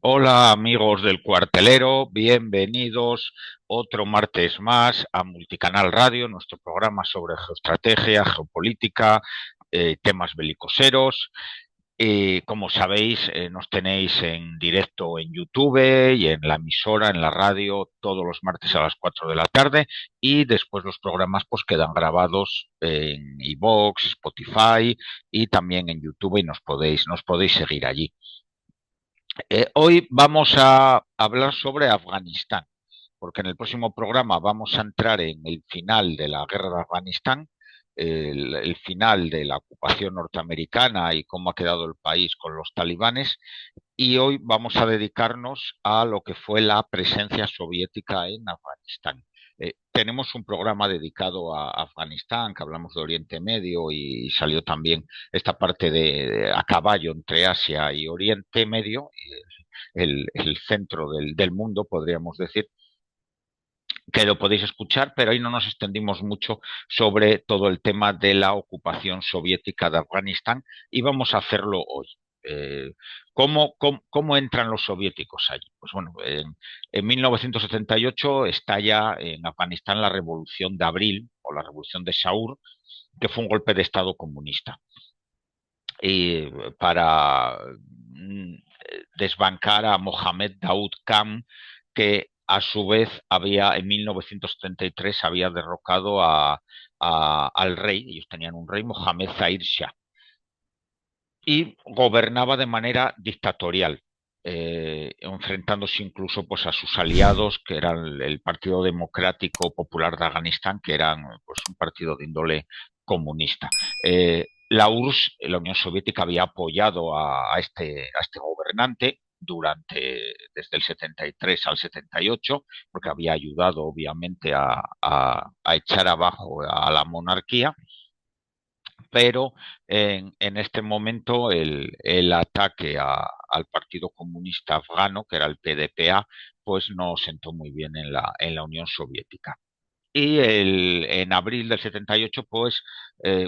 Hola amigos del cuartelero, bienvenidos otro martes más a Multicanal Radio, nuestro programa sobre geoestrategia, geopolítica, temas belicoseros. Como sabéis, nos tenéis en directo en YouTube y en la emisora, en la radio, todos los martes a las 4 de la tarde y después los programas pues quedan grabados en iVoox, Spotify y también en YouTube y nos podéis seguir allí. Hoy vamos a hablar sobre Afganistán, porque en el próximo programa vamos a entrar en el final de la guerra de Afganistán, el final de la ocupación norteamericana y cómo ha quedado el país con los talibanes, y hoy vamos a dedicarnos a lo que fue la presencia soviética en Afganistán. Tenemos un programa dedicado a Afganistán, que hablamos de Oriente Medio y salió también esta parte a caballo entre Asia y Oriente Medio, el centro del mundo, podríamos decir, que lo podéis escuchar, pero ahí no nos extendimos mucho sobre todo el tema de la ocupación soviética de Afganistán y vamos a hacerlo hoy. Eh, ¿cómo entran los soviéticos allí? Pues bueno, en 1978 estalla en Afganistán la Revolución de Abril o la Revolución de Saur, que fue un golpe de Estado comunista. Y para desbancar a Mohamed Daoud Khan, que a su vez había en 1973 había derrocado al rey, ellos tenían un rey, Mohamed Zahir Shah, y gobernaba de manera dictatorial, enfrentándose incluso pues, a sus aliados, que eran el Partido Democrático Popular de Afganistán, que eran pues, un partido de índole comunista. La URSS, la Unión Soviética, había apoyado a este gobernante desde el 73 al 78, porque había ayudado obviamente a echar abajo a la monarquía, pero en este momento el ataque al Partido Comunista Afgano, que era el PDPA, pues no sentó muy bien en la Unión Soviética. Y en abril del 78, pues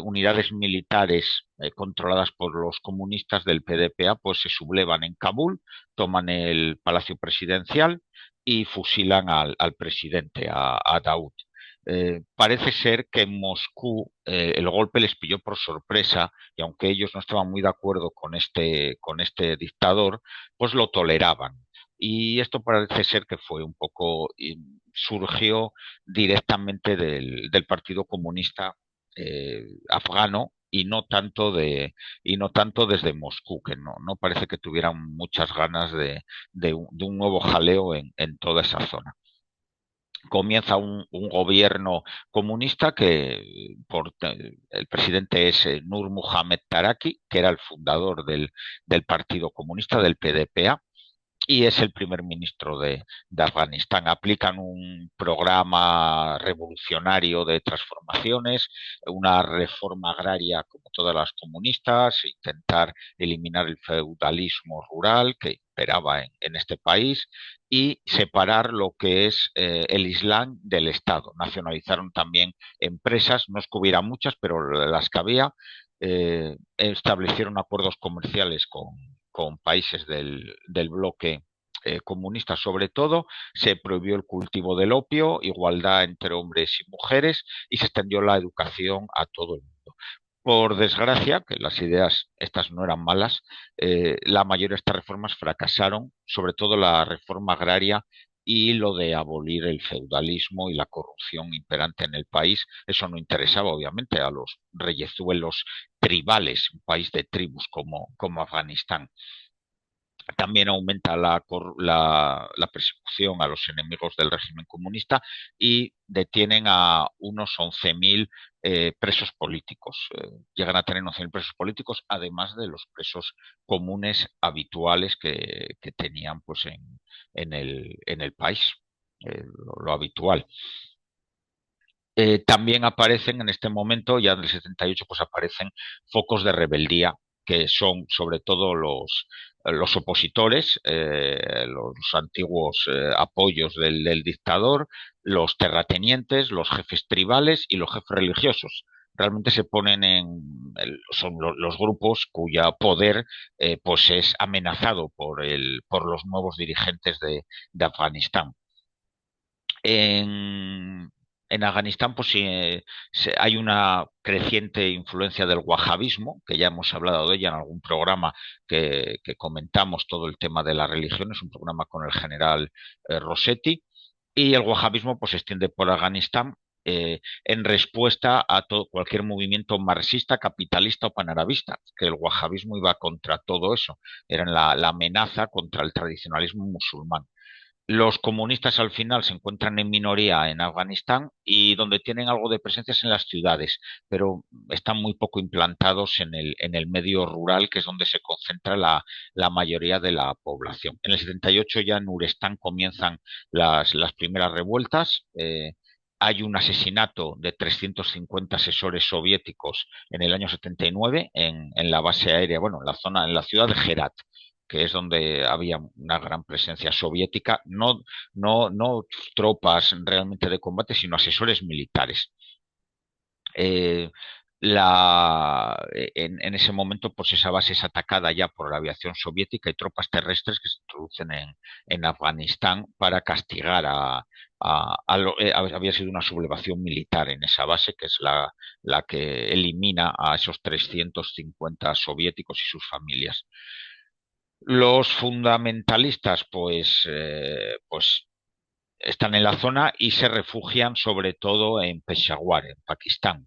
unidades militares controladas por los comunistas del PDPA, pues se sublevan en Kabul, toman el Palacio Presidencial y fusilan al presidente, a Daoud. Parece ser que en Moscú el golpe les pilló por sorpresa y aunque ellos no estaban muy de acuerdo con este dictador, pues lo toleraban. Y esto parece ser que fue un poco, surgió directamente del Partido Comunista afgano y no tanto desde Moscú, que no parece que tuvieran muchas ganas de un nuevo jaleo en toda esa zona. Comienza un gobierno comunista el presidente es Nur Muhammad Taraki, que era el fundador del Partido Comunista, del PDPA, y es el primer ministro de Afganistán. Aplican un programa revolucionario de transformaciones, una reforma agraria como todas las comunistas, intentar eliminar el feudalismo rural que imperaba en este país y separar lo que es el Islam del Estado. Nacionalizaron también empresas, no es que hubiera muchas, pero las que había, establecieron acuerdos comerciales con países del bloque comunista sobre todo, se prohibió el cultivo del opio, igualdad entre hombres y mujeres y se extendió la educación a todo el mundo. Por desgracia, que las ideas estas no eran malas, la mayoría de estas reformas fracasaron, sobre todo la reforma agraria y lo de abolir el feudalismo y la corrupción imperante en el país. Eso no interesaba, obviamente, a los reyezuelos tribales, un país de tribus como Afganistán. También aumenta la persecución a los enemigos del régimen comunista y detienen a unos 11.000 presos políticos. Llegan a tener 11.000 presos políticos, además de los presos comunes habituales que tenían pues, en el país, lo habitual. También aparecen en este momento, ya en el 78, pues aparecen focos de rebeldía, que son sobre todo los opositores, los antiguos apoyos del dictador, los terratenientes, los jefes tribales y los jefes religiosos. realmente se ponen son los grupos cuya poder pues es amenazado por los nuevos dirigentes de Afganistán. En, en Afganistán pues sí, hay una creciente influencia del wahabismo, que ya hemos hablado de ella en algún programa que comentamos todo el tema de la religión, es un programa con el general Rossetti, y el wahabismo pues se extiende por Afganistán en respuesta a todo, cualquier movimiento marxista, capitalista o panarabista, que el wahabismo iba contra todo eso, era la amenaza contra el tradicionalismo musulmán. Los comunistas al final se encuentran en minoría en Afganistán y donde tienen algo de presencia es en las ciudades, pero están muy poco implantados en el medio rural, que es donde se concentra la mayoría de la población. En el 78 ya en Urestán comienzan las primeras revueltas. Hay un asesinato de 350 asesores soviéticos en el año 79 en la base aérea, bueno, en la zona, en la ciudad de Herat, que es donde había una gran presencia soviética, no tropas realmente de combate, sino asesores militares. Eh, en ese momento, pues esa base es atacada ya por la aviación soviética y tropas terrestres que se introducen en Afganistán para castigar había sido una sublevación militar en esa base, que es la que elimina a esos 350 soviéticos y sus familias. Los fundamentalistas, pues están en la zona y se refugian sobre todo en Peshawar, en Pakistán,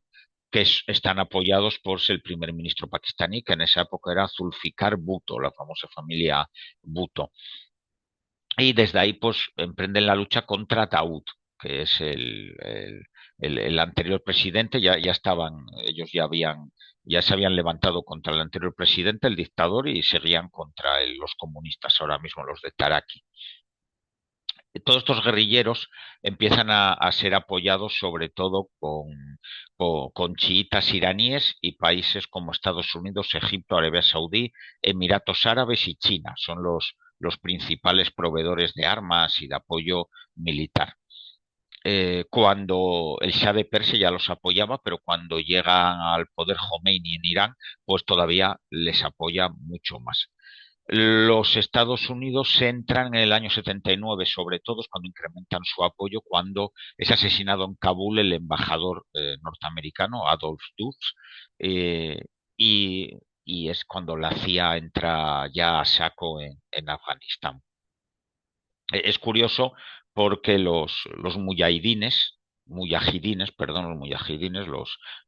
están apoyados por el primer ministro pakistaní, que en esa época era Zulfikar Bhutto, la famosa familia Bhutto. Y desde ahí, pues, emprenden la lucha contra Daoud, que es el anterior presidente. Ya estaban, ellos ya se habían levantado contra el anterior presidente, el dictador, y seguían contra los comunistas, ahora mismo los de Taraki. Todos estos guerrilleros empiezan a ser apoyados sobre todo con chiitas iraníes y países como Estados Unidos, Egipto, Arabia Saudí, Emiratos Árabes y China. Son los principales proveedores de armas y de apoyo militar. Cuando el Shah de Persia ya los apoyaba, pero cuando llegan al poder Khomeini en Irán, pues todavía les apoya mucho más. Los Estados Unidos se entran en el año 79, sobre todo es cuando incrementan su apoyo, cuando es asesinado en Kabul el embajador norteamericano Adolf Dulles, eh, y, y es cuando la CIA entra ya a saco en Afganistán. Es curioso porque los mujahidines, perdón,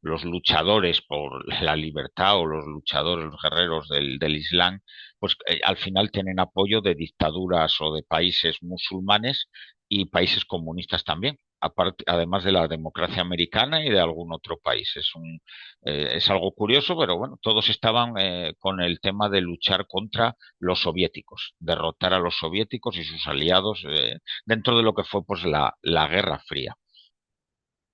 los luchadores por la libertad o los luchadores, los guerreros del Islam, pues al final tienen apoyo de dictaduras o de países musulmanes y países comunistas también, además de la democracia americana y de algún otro país. Es algo curioso, pero bueno, todos estaban con el tema de luchar contra los soviéticos, derrotar a los soviéticos y sus aliados dentro de lo que fue pues la Guerra Fría.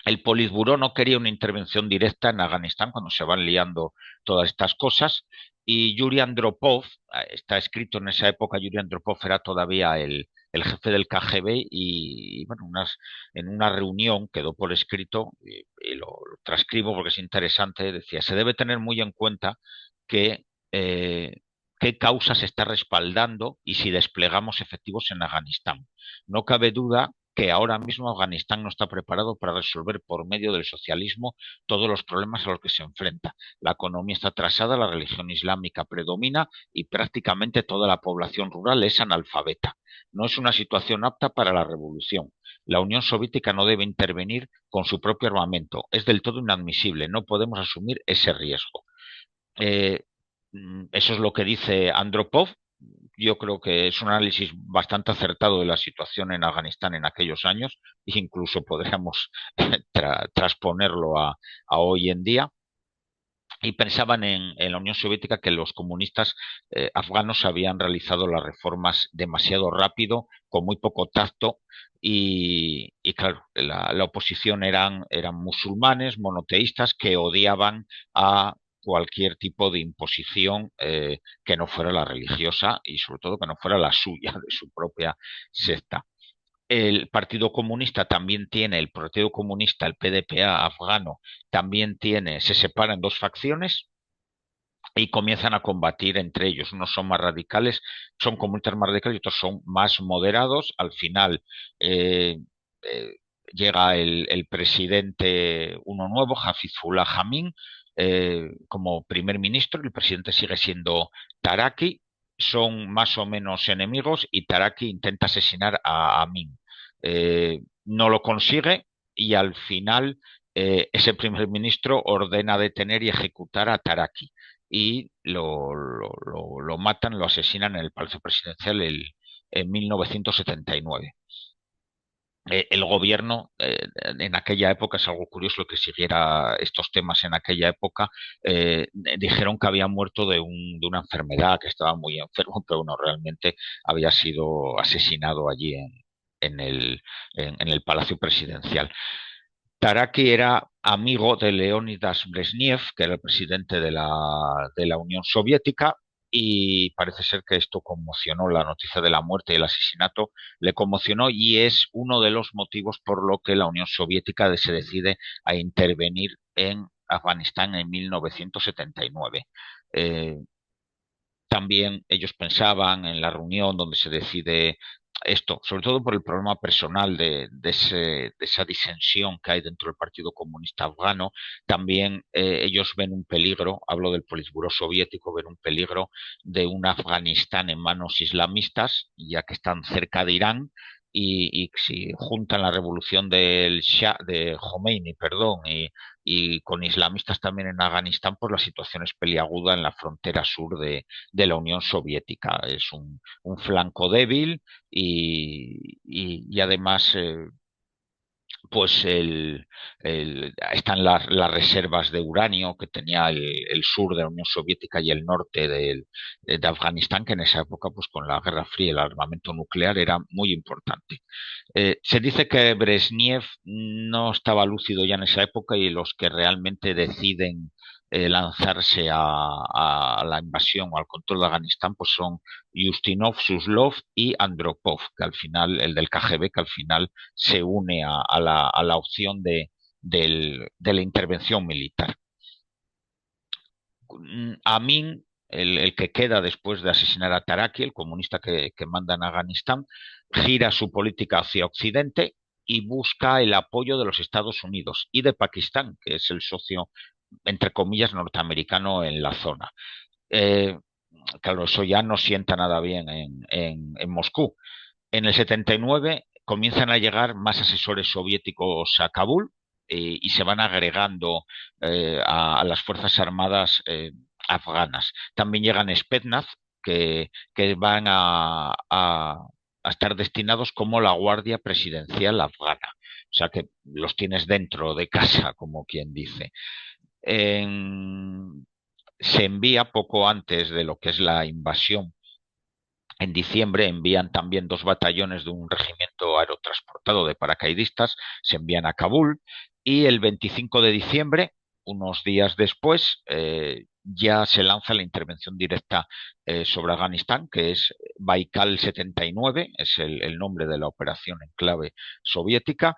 El Politburó no quería una intervención directa en Afganistán cuando se van liando todas estas cosas, y Yuri Andropov, está escrito en esa época, Yuri Andropov era todavía el jefe del KGB y bueno, en una reunión quedó por escrito, y lo transcribo porque es interesante, decía, se debe tener muy en cuenta que qué causa se está respaldando y si desplegamos efectivos en Afganistán. No cabe duda que ahora mismo Afganistán no está preparado para resolver por medio del socialismo todos los problemas a los que se enfrenta. La economía está atrasada, la religión islámica predomina y prácticamente toda la población rural es analfabeta. No es una situación apta para la revolución. La Unión Soviética no debe intervenir con su propio armamento. Es del todo inadmisible. No podemos asumir ese riesgo. Eh, Eso es lo que dice Andropov. Yo creo que es un análisis bastante acertado de la situación en Afganistán en aquellos años, e incluso podríamos transponerlo a hoy en día. Y pensaban en la Unión Soviética que los comunistas afganos habían realizado las reformas demasiado rápido, con muy poco tacto, y claro, la oposición eran musulmanes, monoteístas, que odiaban a cualquier tipo de imposición que no fuera la religiosa y sobre todo que no fuera la suya, de su propia secta. El Partido Comunista también tiene, el Partido Comunista, el PDPA afgano, también tiene, se separa en dos facciones y comienzan a combatir entre ellos. Unos son más radicales, son comunistas más radicales y otros son más moderados. Al final eh, eh, llega el presidente, uno nuevo, Hafizullah Amin, como primer ministro. El presidente sigue siendo Taraki. Son más o menos enemigos y Taraki intenta asesinar a Amin. No lo consigue y al final ese primer ministro ordena detener y ejecutar a Taraki y lo matan, lo asesinan en el Palacio Presidencial en 1979. El gobierno en aquella época, es algo curioso que siguiera estos temas en aquella época, dijeron que había muerto de una enfermedad, que estaba muy enfermo, pero bueno, realmente había sido asesinado allí en el Palacio Presidencial. Taraki era amigo de Leónidas Brezhnev, que era el presidente de la Unión Soviética, y parece ser que esto conmocionó, la noticia de la muerte y el asesinato le conmocionó y es uno de los motivos por lo que la Unión Soviética se decide a intervenir en Afganistán en 1979. Eh, También ellos pensaban en la reunión donde se decide esto, sobre todo por el problema personal de esa disensión que hay dentro del Partido Comunista Afgano. También ellos ven un peligro, hablo del Politburó soviético, ven un peligro de un Afganistán en manos islamistas, ya que están cerca de Irán. Y si juntan la revolución del Shah, de Khomeini, perdón, y con islamistas también en Afganistán, pues la situación es peliaguda en la frontera sur de la Unión Soviética. Es un flanco débil y además pues están las reservas de uranio que tenía el sur de la Unión Soviética y el norte de Afganistán, que en esa época, pues con la Guerra Fría y el armamento nuclear era muy importante. Se dice que Brezhnev no estaba lúcido ya en esa época y los que realmente deciden lanzarse a la invasión o al control de Afganistán pues son Yustinov, Suslov y Andropov, que al final, el del KGB, que al final se une a la opción de la intervención militar. Amin, el que queda después de asesinar a Taraki, el comunista que manda en Afganistán, gira su política hacia Occidente y busca el apoyo de los Estados Unidos y de Pakistán, que es el socio, entre comillas, norteamericano en la zona. Eh, claro, eso ya no sienta nada bien en Moscú. En el 79 comienzan a llegar más asesores soviéticos a Kabul y se van agregando a las Fuerzas Armadas afganas. También llegan Spetsnaz, que van a estar destinados como la Guardia Presidencial afgana. O sea que los tienes dentro de casa, como quien dice. En, Se envía poco antes de lo que es la invasión. En diciembre envían también dos batallones de un regimiento aerotransportado de paracaidistas, se envían a Kabul y el 25 de diciembre, unos días después, ya se lanza la intervención directa sobre Afganistán, que es Baikal 79, es el nombre de la operación en clave soviética,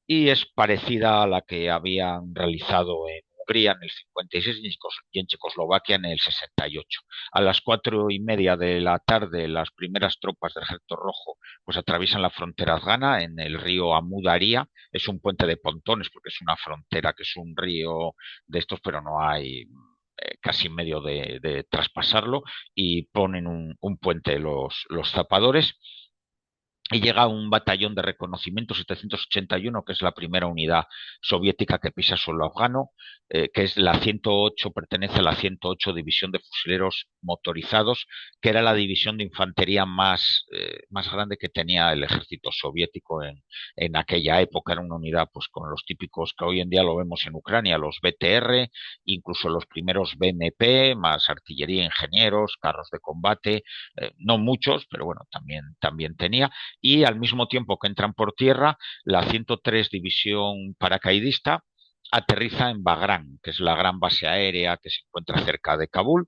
y es parecida a la que habían realizado en Hungría en el 56 y en Checoslovaquia en el 68. A las 4:30 de la tarde, las primeras tropas del Ejército Rojo pues atraviesan la frontera afgana en el río Amu Daria. Es un puente de pontones porque es una frontera que es un río de estos, pero no hay casi medio de traspasarlo y ponen un puente los zapadores y llega un batallón de reconocimiento 781, que es la primera unidad soviética que pisa suelo afgano, que es la 108, pertenece a la 108 División de Fusileros Motorizados, que era la división de infantería más grande que tenía el ejército soviético en aquella época. Era una unidad pues con los típicos que hoy en día lo vemos en Ucrania, los BTR, incluso los primeros BMP, más artillería, ingenieros, carros de combate, no muchos, pero bueno, también tenía y al mismo tiempo que entran por tierra, la 103 División Paracaidista aterriza en Bagrán, que es la gran base aérea que se encuentra cerca de Kabul,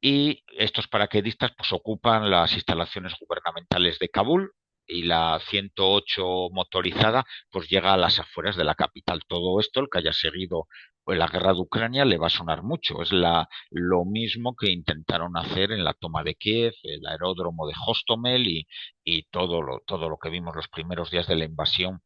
y estos paracaidistas pues ocupan las instalaciones gubernamentales de Kabul y la 108 motorizada pues llega a las afueras de la capital. Todo esto, el que haya seguido pues, la guerra de Ucrania, le va a sonar mucho. Es lo mismo que intentaron hacer en la toma de Kiev, el aeródromo de Hostomel y todo lo que vimos los primeros días de la invasión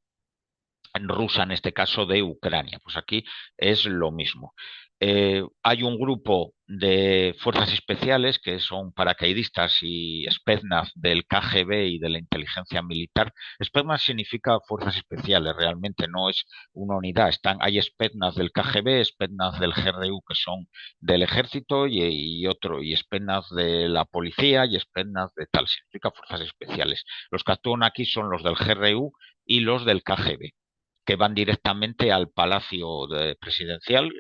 rusa, en este caso de Ucrania. Pues aquí es lo mismo. Hay un grupo de fuerzas especiales que son paracaidistas y Spetsnaz del KGB y de la inteligencia militar. Spetsnaz significa fuerzas especiales, realmente no es una unidad. Hay Spetsnaz del KGB, Spetsnaz del GRU que son del ejército y Spetsnaz de la policía y Spetsnaz de tal, significa fuerzas especiales. Los que actúan aquí son los del GRU y los del KGB que van directamente al Palacio Presidencial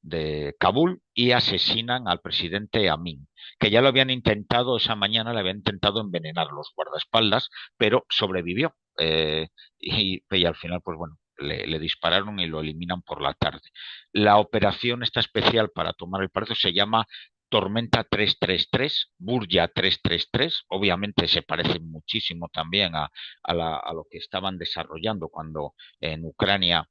de Kabul y asesinan al presidente Amin, que ya lo habían intentado esa mañana, le habían intentado envenenar los guardaespaldas, pero sobrevivió. Y al final, pues bueno, le dispararon y lo eliminan por la tarde. La operación esta especial para tomar el palacio se llama Tormenta 333, Burya 333, obviamente se parece muchísimo también a lo que estaban desarrollando cuando en Ucrania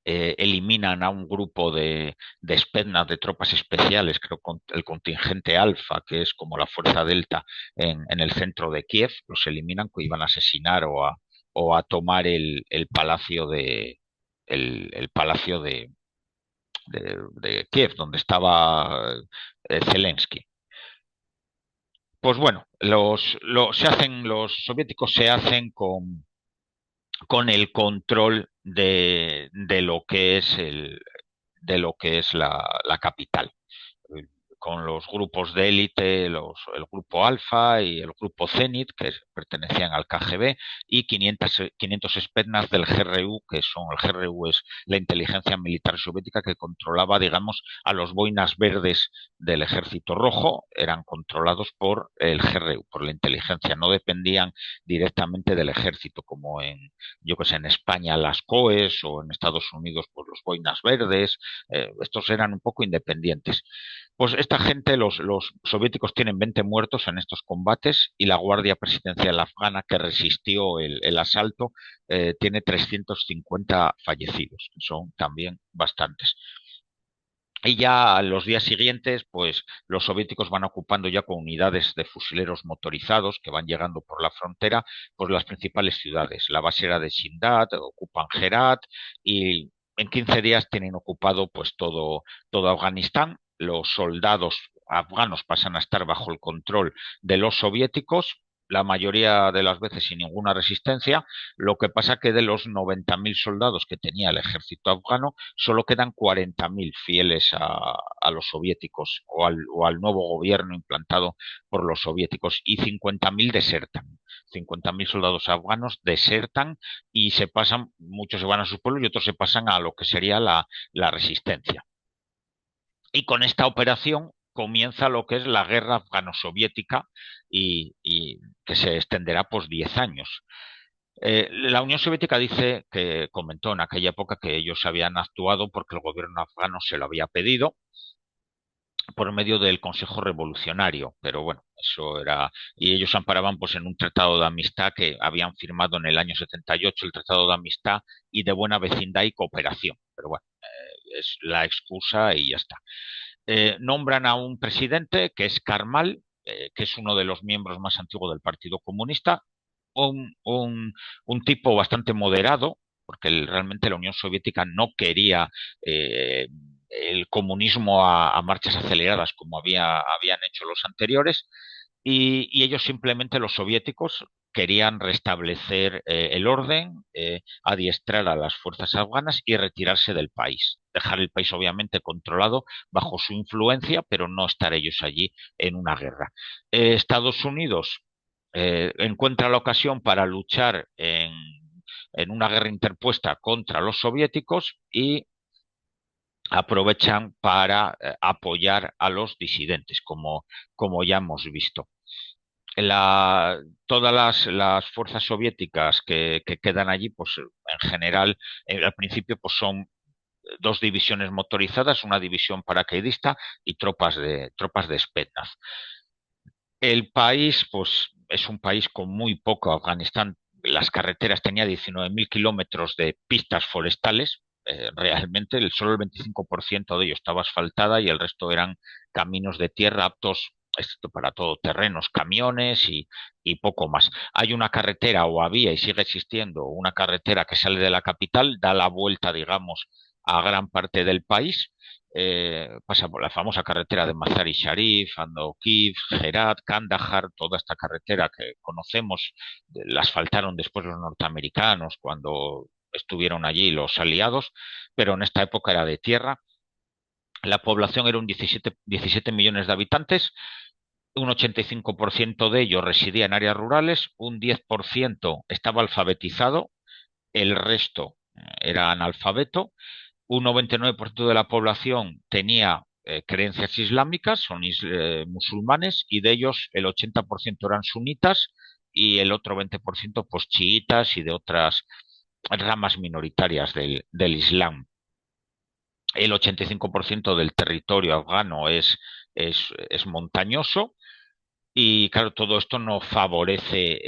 eliminan a un grupo de Spetsnaz, de tropas especiales, creo con el contingente Alfa, que es como la fuerza Delta en el centro de Kiev, los eliminan que iban a asesinar o a tomar el palacio el palacio de Kiev, donde estaba Zelensky. Pues bueno, los soviéticos se hacen con el control de lo que es de lo que es la capital con los grupos de élite, el grupo Alfa y el grupo Zenit, que pertenecían al KGB, y 500 Spetsnaz del GRU, que son, el GRU es la inteligencia militar soviética que controlaba, digamos, a los boinas verdes del Ejército Rojo, eran controlados por el GRU, por la inteligencia, no dependían directamente del ejército, como yo que sé, en España las COES o en Estados Unidos, pues los boinas verdes, estos eran un poco independientes. Pues esta gente, los soviéticos tienen 20 muertos en estos combates y la Guardia Presidencial afgana que resistió el asalto tiene 350 fallecidos, que son también bastantes. Y ya a los días siguientes, pues los soviéticos van ocupando ya con unidades de fusileros motorizados que van llegando por la frontera, pues las principales ciudades. La base era de Shindad, ocupan Herat y en 15 días tienen ocupado pues todo Afganistán. Los soldados afganos pasan a estar bajo el control de los soviéticos, la mayoría de las veces sin ninguna resistencia. Lo que pasa que de los 90.000 soldados que tenía el ejército afgano, solo quedan 40.000 fieles a los soviéticos o al nuevo gobierno implantado por los soviéticos y 50.000 desertan. 50.000 soldados afganos desertan y se pasan, muchos se van a sus pueblos y otros se pasan a lo que sería la resistencia. Y con esta operación comienza lo que es la guerra afgano-soviética y que se extenderá pues 10 años. La Unión Soviética dice que comentó en aquella época que ellos habían actuado porque el gobierno afgano se lo había pedido por medio del Consejo Revolucionario, pero bueno, eso era, y ellos amparaban pues en un tratado de amistad que habían firmado en el año 78, el Tratado de Amistad y de Buena Vecindad y Cooperación, pero bueno, es la excusa y ya está. Nombran a un presidente que es Karmal, que es uno de los miembros más antiguos del Partido Comunista, un, un, un tipo bastante moderado, porque realmente la Unión Soviética no quería el comunismo a marchas aceleradas como habían hecho los anteriores, y ellos simplemente, los soviéticos, querían restablecer el orden, adiestrar a las fuerzas afganas y retirarse del país. Dejar el país obviamente controlado bajo su influencia, pero no estar ellos allí en una guerra. Estados Unidos encuentra la ocasión para luchar en una guerra interpuesta contra los soviéticos y aprovechan para apoyar a los disidentes, como ya hemos visto. Todas las fuerzas soviéticas que quedan allí, pues en general, al principio, pues son dos divisiones motorizadas, una división paracaidista y tropas de Spetsnaz. El país, pues, es un país con muy poco. Afganistán, las carreteras tenía 19.000 kilómetros de pistas forestales. Realmente solo el 25% de ello estaba asfaltada y el resto eran caminos de tierra aptos esto para todoterrenos, camiones y poco más. Hay una carretera, o había y sigue existiendo, una carretera que sale de la capital, da la vuelta, digamos, a gran parte del país, pasa por la famosa carretera de Mazar-i Sharif, Andokif, Herat, Kandahar, toda esta carretera que conocemos, la asfaltaron después los norteamericanos cuando estuvieron allí los aliados, pero en esta época era de tierra. La población era un 17 millones de habitantes, un 85% de ellos residía en áreas rurales, un 10% estaba alfabetizado, el resto era analfabeto, un 99% de la población tenía creencias islámicas, son musulmanes, y de ellos el 80% eran sunitas y el otro 20% pues chiitas y de otras ramas minoritarias del Islam. El 85% del territorio afgano es montañoso y claro, todo esto no favorece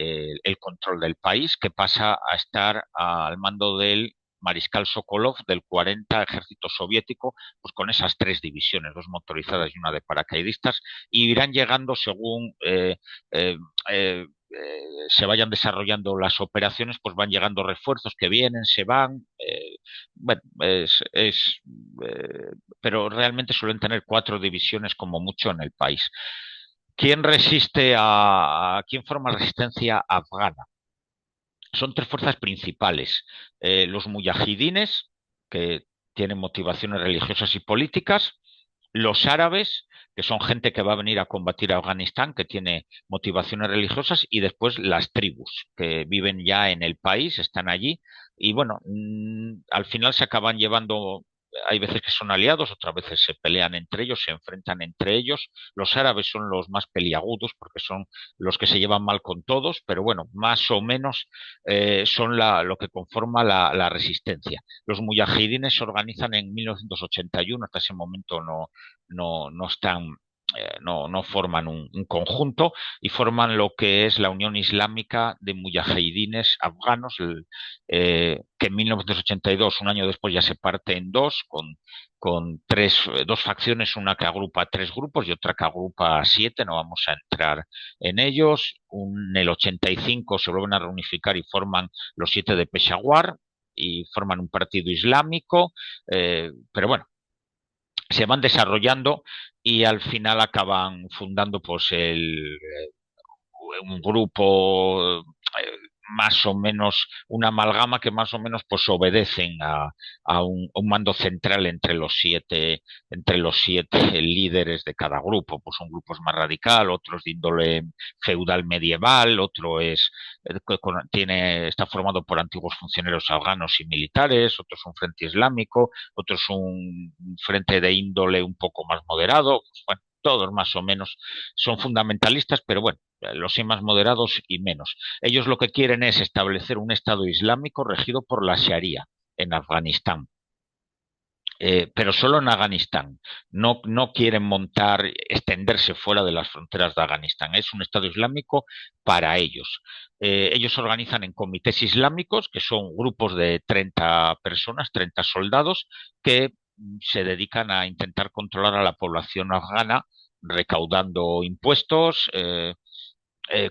el control del país, que pasa a estar al mando del mariscal Sokolov del 40 ejército soviético, pues con esas tres divisiones, dos motorizadas y una de paracaidistas, y irán llegando según eh, eh, se vayan desarrollando las operaciones, pues van llegando refuerzos que vienen, se van, bueno, pero realmente suelen tener cuatro divisiones como mucho en el país. ¿Quién forma resistencia afgana? Son tres fuerzas principales. Los muyahidines, que tienen motivaciones religiosas y políticas, los árabes, que son gente que va a venir a combatir a Afganistán, que tiene motivaciones religiosas, y después las tribus, que viven ya en el país, están allí, y bueno, al final se acaban llevando, hay veces que son aliados, otras veces se pelean entre ellos, se enfrentan entre ellos. Los árabes son los más peliagudos porque son los que se llevan mal con todos, pero bueno, más o menos son lo que conforma la resistencia. Los mujahidines se organizan en 1981, hasta ese momento no están, no forman un conjunto y forman lo que es la Unión Islámica de Mujahidines Afganos, que en 1982, un año después, ya se parte en dos, con dos facciones, una que agrupa tres grupos y otra que agrupa siete, no vamos a entrar en ellos. En el 85 se vuelven a reunificar y forman los siete de Peshawar y forman un partido islámico, pero bueno, se van desarrollando y al final acaban fundando pues un grupo más o menos, una amalgama que más o menos pues obedecen a un mando central entre los siete líderes de cada grupo. Pues un grupo es más radical, otro es de índole feudal medieval, otro está formado por antiguos funcionarios afganos y militares, otro es un frente islámico, otro es un frente de índole un poco más moderado. Pues, bueno, todos más o menos son fundamentalistas, pero bueno, los hay más moderados y menos. Ellos lo que quieren es establecer un Estado islámico regido por la Sharia en Afganistán. Pero solo en Afganistán. No quieren extenderse fuera de las fronteras de Afganistán. Es un Estado islámico para ellos. Ellos se organizan en comités islámicos, que son grupos de 30 personas, 30 soldados, que se dedican a intentar controlar a la población afgana, recaudando impuestos,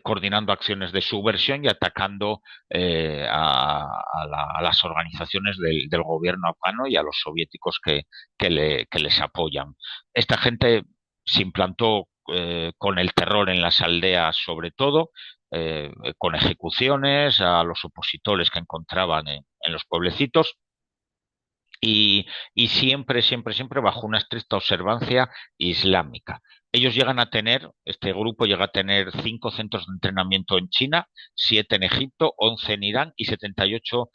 coordinando acciones de subversión y atacando a las organizaciones del gobierno afgano y a los soviéticos que les apoyan. Esta gente se implantó con el terror en las aldeas sobre todo, con ejecuciones a los opositores que encontraban en los pueblecitos y siempre bajo una estricta observancia islámica. Este grupo llega a tener 5 centros de entrenamiento en China, 7 en Egipto, 11 en Irán y 78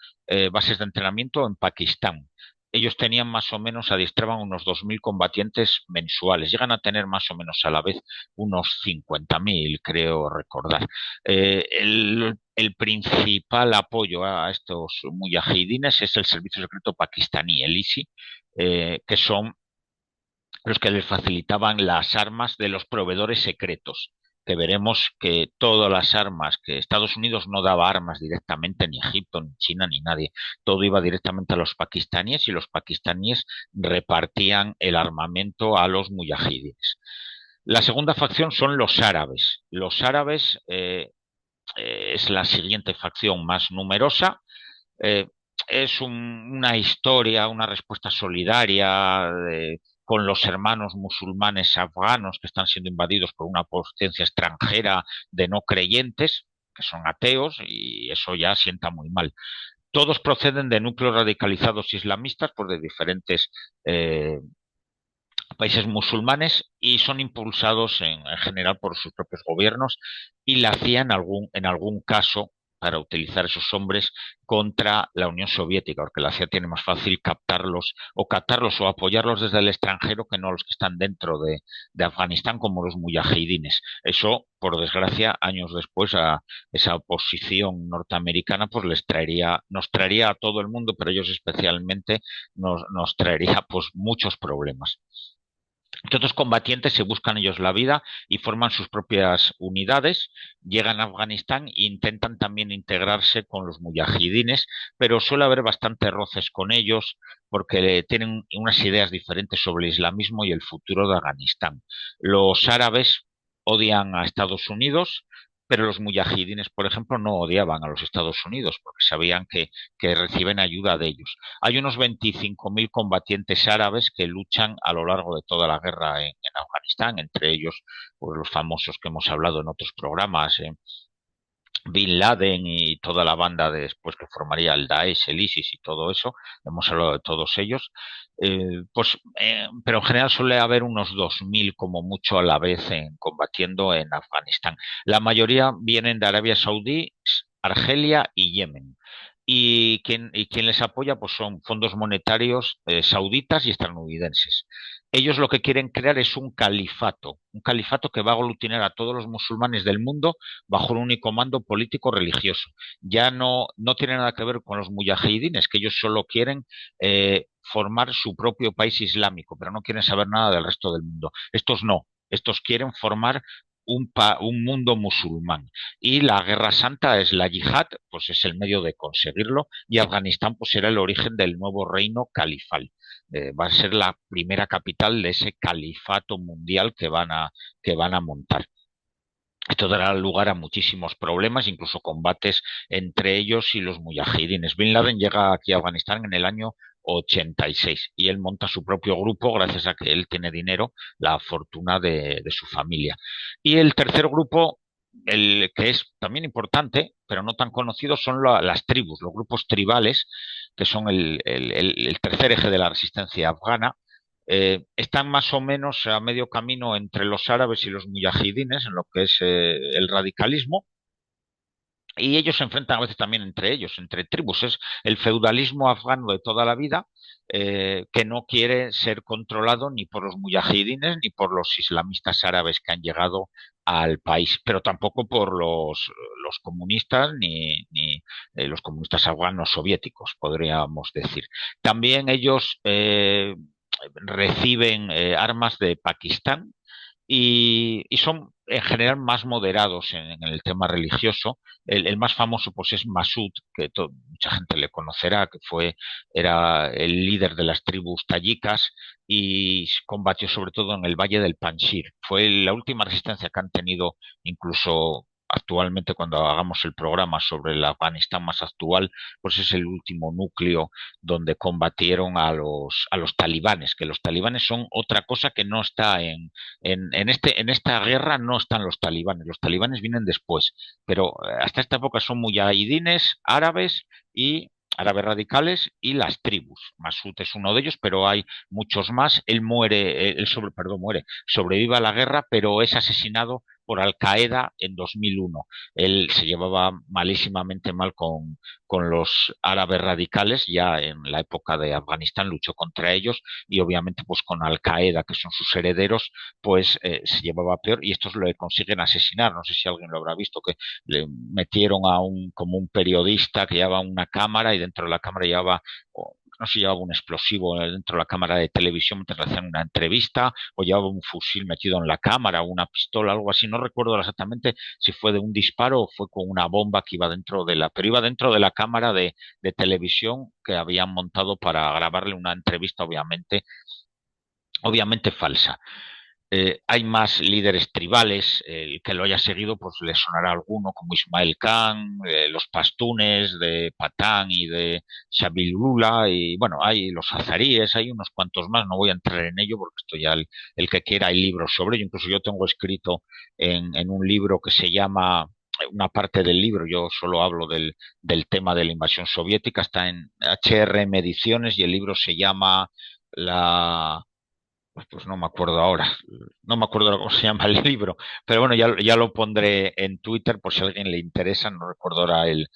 bases de entrenamiento en Pakistán. Ellos tenían más o menos, adiestraban unos 2.000 combatientes mensuales. Llegan a tener más o menos a la vez unos 50.000, creo recordar. El principal apoyo a estos mujahidines es el servicio secreto pakistaní, el ISI, que son los que les facilitaban las armas de los proveedores secretos. que veremos que todas las armas, que Estados Unidos no daba armas directamente, ni Egipto, ni China, ni nadie, todo iba directamente a los pakistaníes y los pakistaníes repartían el armamento a los muyahidines. La segunda facción son los árabes. Los árabes es la siguiente facción más numerosa. Eh, es una historia, una respuesta solidaria con los hermanos musulmanes afganos que están siendo invadidos por una potencia extranjera de no creyentes, que son ateos, y eso ya sienta muy mal. Todos proceden de núcleos radicalizados islamistas, pues de diferentes países musulmanes y son impulsados en general por sus propios gobiernos y la CIA en algún caso para utilizar esos hombres contra la Unión Soviética, porque la CIA tiene más fácil captarlos o apoyarlos desde el extranjero que no los que están dentro de Afganistán, como los mujahidines. Eso, por desgracia, años después a esa oposición norteamericana pues nos traería a todo el mundo, pero ellos especialmente nos traería pues muchos problemas. Estos combatientes se buscan ellos la vida y forman sus propias unidades, llegan a Afganistán e intentan también integrarse con los mujahidines, pero suele haber bastantes roces con ellos porque tienen unas ideas diferentes sobre el islamismo y el futuro de Afganistán. Los árabes odian a Estados Unidos, pero los mujahidines, por ejemplo, no odiaban a los Estados Unidos porque sabían que reciben ayuda de ellos. Hay unos 25.000 combatientes árabes que luchan a lo largo de toda la guerra en Afganistán, entre ellos pues, los famosos que hemos hablado en otros programas, Bin Laden y toda la banda después que formaría el Daesh, el ISIS y todo eso, hemos hablado de todos ellos, pero en general suele haber unos 2.000 como mucho a la vez combatiendo en Afganistán. La mayoría vienen de Arabia Saudí, Argelia y Yemen. Y quien les apoya pues son fondos monetarios sauditas y estadounidenses. Ellos lo que quieren crear es un califato que va a aglutinar a todos los musulmanes del mundo bajo un único mando político religioso. Ya no tiene nada que ver con los mujahidines, que ellos solo quieren formar su propio país islámico, pero no quieren saber nada del resto del mundo. Estos no, estos quieren formar un mundo musulmán. Y la guerra santa es la yihad, pues es el medio de conseguirlo, y Afganistán pues será el origen del nuevo reino califal. Va a ser la primera capital de ese califato mundial que van a montar. Esto dará lugar a muchísimos problemas, incluso combates entre ellos y los mujahidines. Bin Laden llega aquí a Afganistán en el año 86 y él monta su propio grupo gracias a que él tiene dinero, la fortuna de su familia. Y el tercer grupo, el que es también importante, pero no tan conocido, son las tribus, los grupos tribales, que son el tercer eje de la resistencia afgana. Están más o menos a medio camino entre los árabes y los mujahidines en lo que es el radicalismo, y ellos se enfrentan a veces también entre ellos, entre tribus. Es el feudalismo afgano de toda la vida que no quiere ser controlado ni por los mujahidines ni por los islamistas árabes que han llegado al país, pero tampoco por los comunistas ni los comunistas afganos soviéticos, podríamos decir. También ellos reciben armas de Pakistán y son en general más moderados en el tema religioso. El más famoso pues es Masud, que mucha gente le conocerá, era el líder de las tribus tayicas y combatió sobre todo en el Valle del Panjshir. Fue la última resistencia que han tenido, incluso actualmente cuando hagamos el programa sobre el Afganistán más actual, pues es el último núcleo donde combatieron a los talibanes, que los talibanes son otra cosa que no está en esta guerra. No están los talibanes vienen después, pero hasta esta época son mujahidines, árabes radicales y las tribus. Masud es uno de ellos, pero hay muchos más. Sobrevive a la guerra, pero es asesinado por Al Qaeda en 2001. Él se llevaba malísimamente mal con los árabes radicales, ya en la época de Afganistán luchó contra ellos y obviamente pues con Al Qaeda, que son sus herederos, pues se llevaba peor y estos le consiguen asesinar. No sé si alguien lo habrá visto, que le metieron como un periodista que llevaba una cámara y dentro de la cámara llevaba no sé, llevaba un explosivo dentro de la cámara de televisión mientras le hacían una entrevista, o llevaba un fusil metido en la cámara, o una pistola, algo así. No recuerdo exactamente si fue de un disparo o fue con una bomba que iba dentro de pero iba dentro de la cámara de televisión que habían montado para grabarle una entrevista, obviamente falsa. Hay más líderes tribales, el que lo haya seguido pues le sonará alguno como Ismael Khan, los pastunes de Patán y de Shabilula, y bueno, hay los azaríes, hay unos cuantos más, no voy a entrar en ello porque esto ya el que quiera hay libros sobre ello, incluso yo tengo escrito en un libro que se llama, una parte del libro, yo solo hablo del tema de la invasión soviética, está en HRM Ediciones y el libro se llama la pues no me acuerdo ahora, no me acuerdo cómo se llama el libro, pero bueno, ya lo pondré en Twitter por si a alguien le interesa, no recuerdo ahora el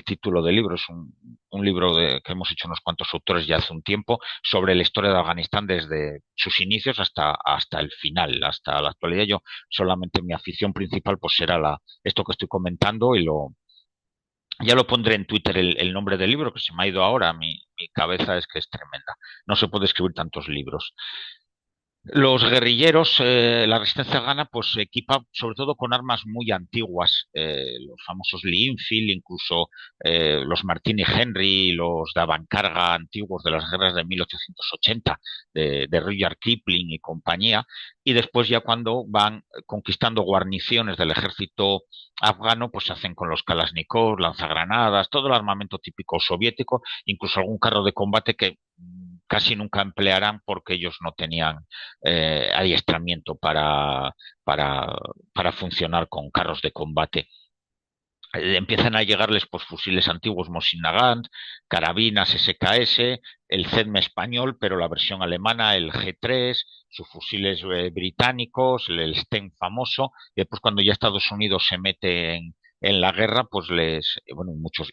título del libro, es un libro que hemos hecho unos cuantos autores ya hace un tiempo sobre la historia de Afganistán desde sus inicios hasta el final, hasta la actualidad. Yo solamente mi afición principal pues será esto que estoy comentando ya lo pondré en Twitter el nombre del libro que se me ha ido ahora, mi cabeza es que es tremenda, no se puede escribir tantos libros. Los guerrilleros, la resistencia afgana, pues se equipa sobre todo con armas muy antiguas, los famosos Lee Enfield, incluso los Martini Henry, los de avancarga antiguos de las guerras de 1880, de Rudyard Kipling y compañía, y después ya cuando van conquistando guarniciones del ejército afgano, pues se hacen con los Kalashnikov, lanzagranadas, todo el armamento típico soviético, incluso algún carro de combate que casi nunca emplearán porque ellos no tenían adiestramiento para, para funcionar con carros de combate. Empiezan a llegarles pues fusiles antiguos Mosin Nagant, carabinas SKS, el CEDME español, pero la versión alemana, el G3, sus fusiles británicos, el Sten famoso, y después cuando ya Estados Unidos se mete en la guerra, pues bueno, muchos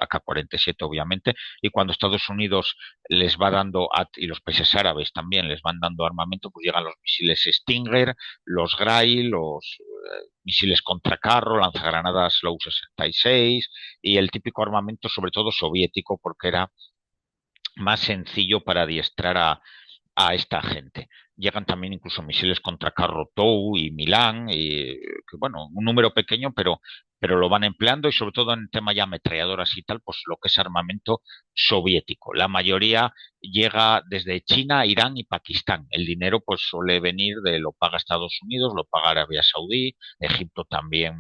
AK-47 obviamente, y cuando Estados Unidos les va dando, y los países árabes también les van dando armamento, pues llegan los misiles Stinger, los Gray, los misiles contra carro, lanzagranadas Low 66 y el típico armamento, sobre todo soviético, porque era más sencillo para adiestrar a esta gente. Llegan también incluso misiles contra carro TOW y Milán, que, bueno, un número pequeño, pero lo van empleando y sobre todo en el tema ya ametralladoras y tal, pues lo que es armamento soviético. La mayoría llega desde China, Irán y Pakistán. El dinero pues suele venir lo paga Estados Unidos, lo paga Arabia Saudí, Egipto también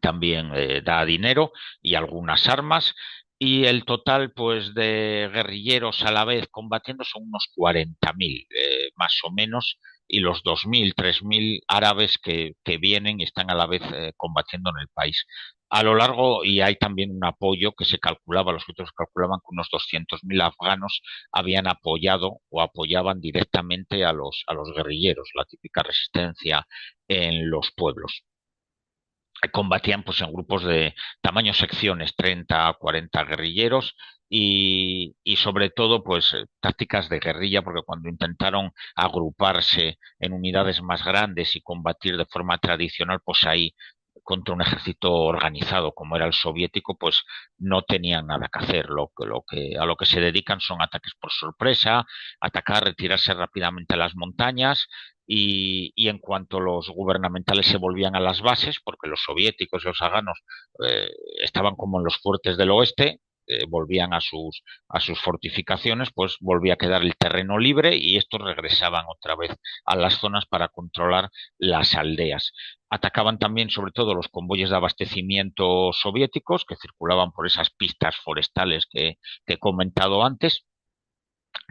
da dinero y algunas armas. Y el total, pues, de guerrilleros a la vez combatiendo son unos 40.000, más o menos, y los 2.000, 3.000 árabes que vienen y están a la vez combatiendo en el país. A lo largo, y hay también un apoyo que se calculaba, los otros calculaban que unos 200.000 afganos habían apoyado o apoyaban directamente a los guerrilleros, la típica resistencia en los pueblos combatían pues en grupos de tamaño secciones, 30 40 guerrilleros y sobre todo pues tácticas de guerrilla porque cuando intentaron agruparse en unidades más grandes y combatir de forma tradicional pues ahí contra un ejército organizado como era el soviético pues no tenían nada que hacer a lo que se dedican son ataques por sorpresa, atacar, retirarse rápidamente a las montañas y en cuanto los gubernamentales se volvían a las bases, porque los soviéticos y los afganos eh, estaban como en los fuertes del oeste, volvían a sus fortificaciones, pues volvía a quedar el terreno libre y estos regresaban otra vez a las zonas para controlar las aldeas. Atacaban también sobre todo los convoyes de abastecimiento soviéticos que circulaban por esas pistas forestales que he comentado antes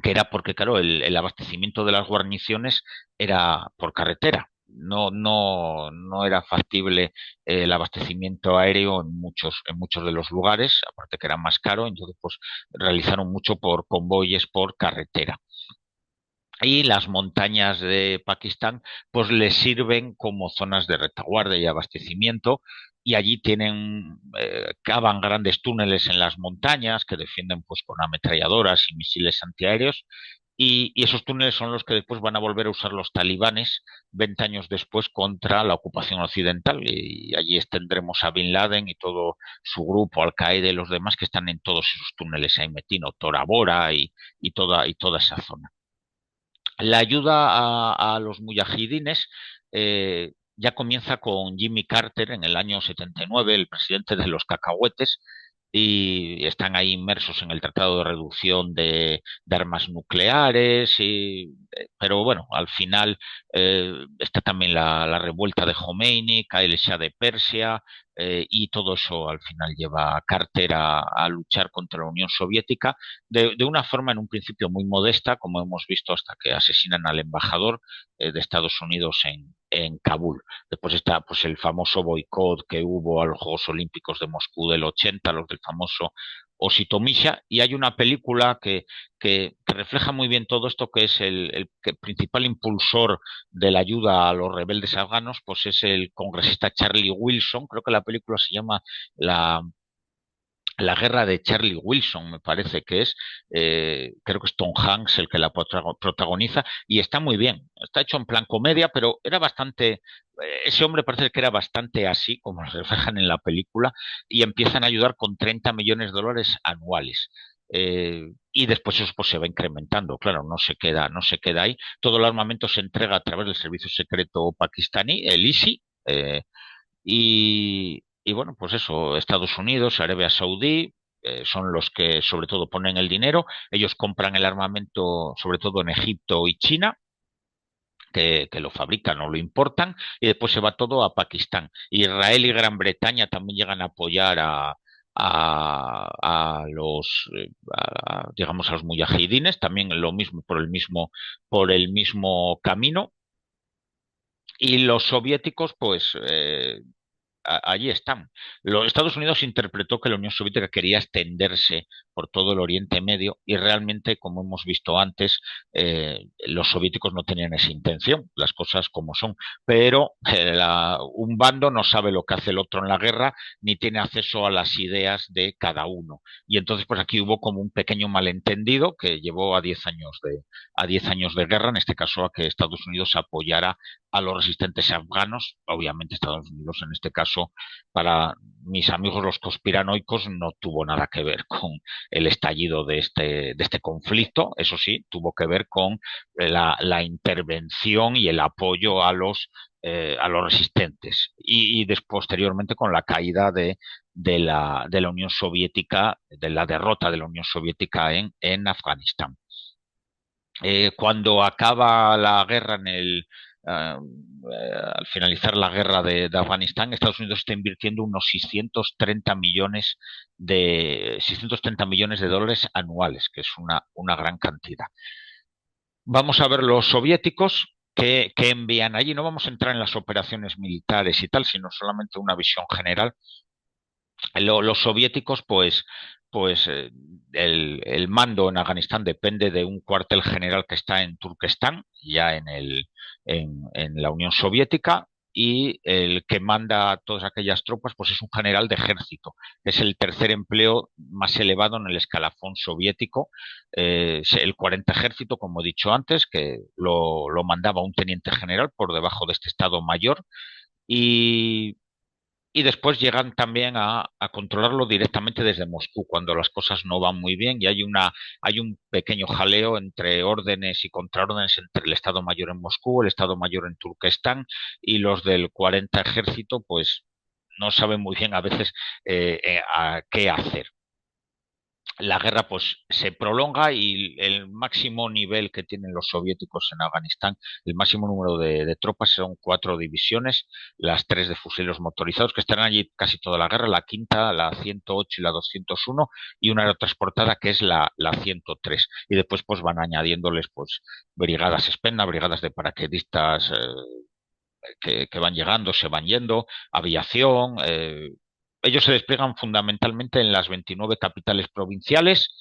que era porque, claro, el abastecimiento de las guarniciones era por carretera. No era factible el abastecimiento aéreo en muchos de los lugares, aparte que era más caro, entonces pues realizaron mucho por convoyes por carretera. Y las montañas de Pakistán pues les sirven como zonas de retaguardia y abastecimiento y allí cavan grandes túneles en las montañas que defienden pues con ametralladoras y misiles antiaéreos y esos túneles son los que después van a volver a usar los talibanes 20 años después contra la ocupación occidental. Y allí tendremos a Bin Laden y todo su grupo, Al-Qaeda y los demás que están en todos esos túneles ahí metidos, Tora Bora y toda esa zona. La ayuda a los mujahidines ya comienza con Jimmy Carter en el año 79, el presidente de los cacahuetes, y están ahí inmersos en el Tratado de Reducción de Armas Nucleares, pero bueno, al final está también la revuelta de Khomeini, cae el Shah de Persia, y todo eso al final lleva a Carter a luchar contra la Unión Soviética de una forma en un principio muy modesta, como hemos visto hasta que asesinan al embajador de Estados Unidos en Kabul. Después está pues el famoso boicot que hubo a los Juegos Olímpicos de Moscú del 80, los del famoso Ositomisha, y hay una película que refleja muy bien todo esto, que es el principal impulsor de la ayuda a los rebeldes afganos, pues es el congresista Charlie Wilson. Creo que la película se llama la la guerra de Charlie Wilson, me parece que es, creo que es Tom Hanks el que la protagoniza, y está muy bien. Está hecho en plan comedia, pero era bastante, ese hombre parece que era bastante así, como lo reflejan en la película, y empiezan a ayudar con 30 millones de dólares anuales. Y después eso pues, se va incrementando, claro, no se queda ahí. Todo el armamento se entrega a través del servicio secreto pakistaní, el ISI, y bueno, pues eso, Estados Unidos, Arabia Saudí, son los que sobre todo ponen el dinero. Ellos compran el armamento sobre todo en Egipto y China, que lo fabrican o lo importan, y después se va todo a Pakistán. Israel y Gran Bretaña también llegan a apoyar a los, digamos, a los mujahidines, también lo mismo por el mismo camino. Y los soviéticos, pues, allí están. Los Estados Unidos interpretó que la Unión Soviética quería extenderse por todo el Oriente Medio y realmente, como hemos visto antes, los soviéticos no tenían esa intención, las cosas como son. Pero un bando no sabe lo que hace el otro en la guerra ni tiene acceso a las ideas de cada uno. Y entonces, pues aquí hubo como un pequeño malentendido que llevó a 10 años de guerra, en este caso a que Estados Unidos apoyara a los resistentes afganos. Obviamente Estados Unidos en este caso, para mis amigos los conspiranoicos, no tuvo nada que ver con el estallido de este conflicto. Eso sí, tuvo que ver con la intervención y el apoyo a los resistentes y posteriormente con la caída de la Unión Soviética, de la derrota de la Unión Soviética en Afganistán. Cuando acaba la guerra al finalizar la guerra de Afganistán, Estados Unidos está invirtiendo unos 630 millones de dólares anuales, que es una gran cantidad. Vamos a ver los soviéticos que envían allí. No vamos a entrar en las operaciones militares y tal, sino solamente una visión general. Los soviéticos, pues el mando en Afganistán depende de un cuartel general que está en Turquestán, ya en la Unión Soviética, y el que manda a todas aquellas tropas, pues es un general de ejército. Es el tercer empleo más elevado en el escalafón soviético. El 40 ejército, como he dicho antes, que lo mandaba un teniente general por debajo de este estado mayor. Y y después llegan también a controlarlo directamente desde Moscú cuando las cosas no van muy bien y hay un pequeño jaleo entre órdenes y contraórdenes entre el Estado Mayor en Moscú, el Estado Mayor en Turquestán y los del 40 Ejército, pues no saben muy bien a veces a qué hacer. La guerra pues se prolonga y el máximo nivel que tienen los soviéticos en Afganistán, el máximo número de tropas son 4 divisiones, las 3 de fusiles motorizados que estarán allí casi toda la guerra, la quinta, la 108 y la 201 y una aerotransportada que es la 103. Y después pues van añadiéndoles pues brigadas Spena, brigadas de paracaidistas que van llegando, se van yendo, aviación. Ellos se despliegan fundamentalmente en las 29 capitales provinciales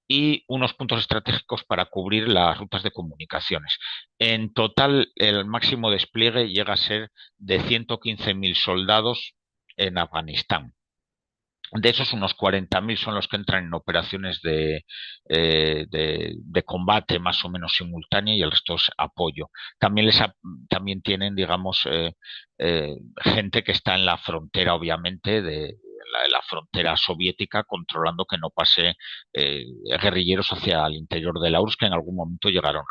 y unos puntos estratégicos para cubrir las rutas de comunicaciones. En total, el máximo despliegue llega a ser de 115.000 soldados en Afganistán. De esos, unos 40.000 son los que entran en operaciones de combate más o menos simultánea y el resto es apoyo. También tienen, digamos, gente que está en la frontera, obviamente, de la frontera soviética, controlando que no pase guerrilleros hacia el interior de la URSS, que en algún momento llegaron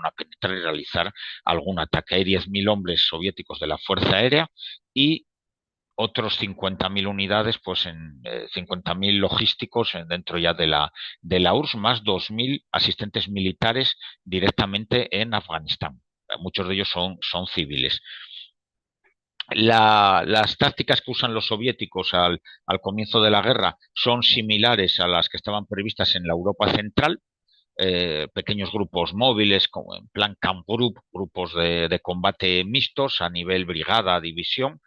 a penetrar y realizar algún ataque. Hay 10.000 hombres soviéticos de la Fuerza Aérea y otros 50.000 unidades, pues en 50.000 logísticos dentro ya de la URSS, más 2.000 asistentes militares directamente en Afganistán. Muchos de ellos son civiles. Las tácticas que usan los soviéticos al comienzo de la guerra son similares a las que estaban previstas en la Europa central, pequeños grupos móviles, como en plan camp group, grupos de combate mixtos a nivel brigada, división,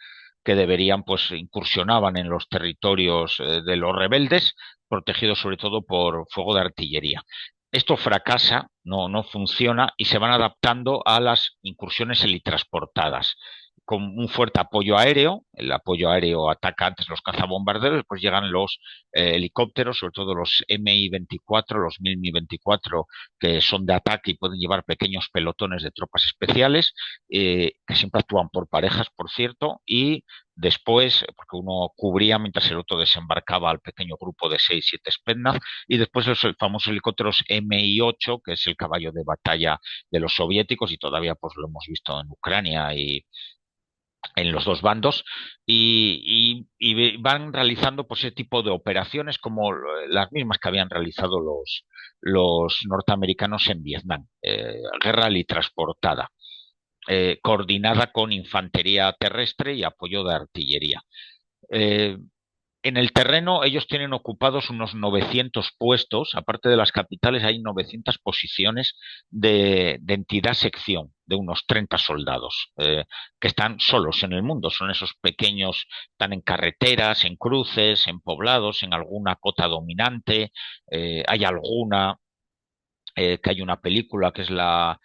que deberían, pues, incursionaban en los territorios de los rebeldes, protegidos sobre todo por fuego de artillería. Esto fracasa, no funciona y se van adaptando a las incursiones helitransportadas con un fuerte apoyo aéreo. El apoyo aéreo ataca antes los cazabombarderos, después llegan los helicópteros, sobre todo los Mi-24, los Mi-24, que son de ataque y pueden llevar pequeños pelotones de tropas especiales, que siempre actúan por parejas, por cierto, y después, porque uno cubría mientras el otro desembarcaba al pequeño grupo de 6-7 Spetsnaz, y después los famosos helicópteros Mi-8, que es el caballo de batalla de los soviéticos, y todavía pues lo hemos visto en Ucrania y en los dos bandos, y van realizando pues ese tipo de operaciones como las mismas que habían realizado los norteamericanos en Vietnam, guerra transportada, coordinada con infantería terrestre y apoyo de artillería. Eh, en el terreno ellos tienen ocupados unos 900 puestos, aparte de las capitales hay 900 posiciones de entidad sección, de unos 30 soldados, que están solos en el mundo, son esos pequeños, están en carreteras, en cruces, en poblados, en alguna cota dominante, hay alguna que hay una película que es la